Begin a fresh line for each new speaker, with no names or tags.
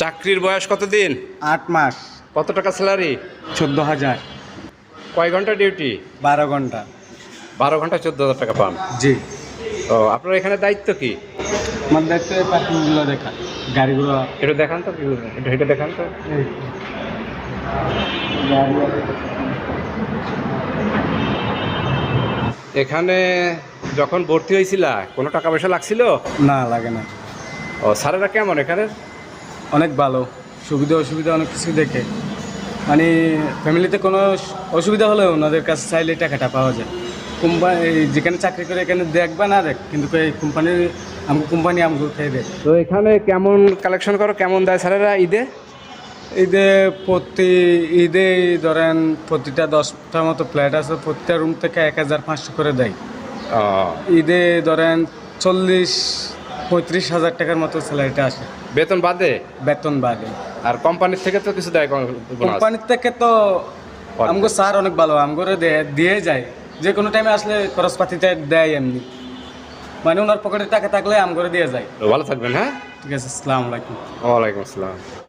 চাকরির বয়স কতদিন?
8 মাস।
কত টাকা স্যালারি?
14,000।
কয় ঘন্টা ডিউটি?
12 ঘন্টা।
12 ঘন্টা 14,000 টাকা পান।
জি।
ও আপনার এখানে দায়িত্ব কি?
আমার দায়িত্ব পার্কিংগুলো দেখা, গাড়িগুলো।
একটু দেখান তো, একটু হেঁটে দেখান তো। এখানে যখন ভর্তি হয়েছিলা কোনো টাকা পয়সা লাগছিল?
না, লাগে না।
ও স্যারেরা কেমন এখানে?
অনেক ভালো, সুবিধা অসুবিধা অনেক কিছু দেখে। মানে ফ্যামিলিতে কোনো অসুবিধা হলেও ওনাদের কাছে চাইলে টাকাটা পাওয়া যায়। কোম্পানি যেখানে চাকরি করে এখানে দেখবা না দেখ, কিন্তু এই কোম্পানি আমাকে খেয়ে দেয়।
তো এখানে কেমন কালেকশন করো, কেমন দেয় স্যারেরা ঈদে?
প্রতি ঈদে ধরেন প্রতিটা 10টা মতো ফ্ল্যাট আছে, প্রতিটা রুম থেকে 1,500 করে দেয়।
ও,
ঈদে ধরেন 40-35 হাজার টাকার মতো স্যালারিটা আসে।
বেতন বাদে?
বেতন বাদে।
আর কোম্পানির থেকে তো কিছু দেয় বোনাস?
কোম্পানির থেকে তো আমগো স্যার অনেক ভালো, আমগরে দিয়ে যায়। যে কোনো টাইমে আসলে খরচপাতিটা দেয় এমনি, মানে ওনার পকেটে টাকা থাকলে আমগরে দিয়ে যায়।
ভালো থাকবেন। হ্যাঁ,
ঠিক আছে, আসসালামু আলাইকুম।
ওয়ালাইকুম আসসালাম।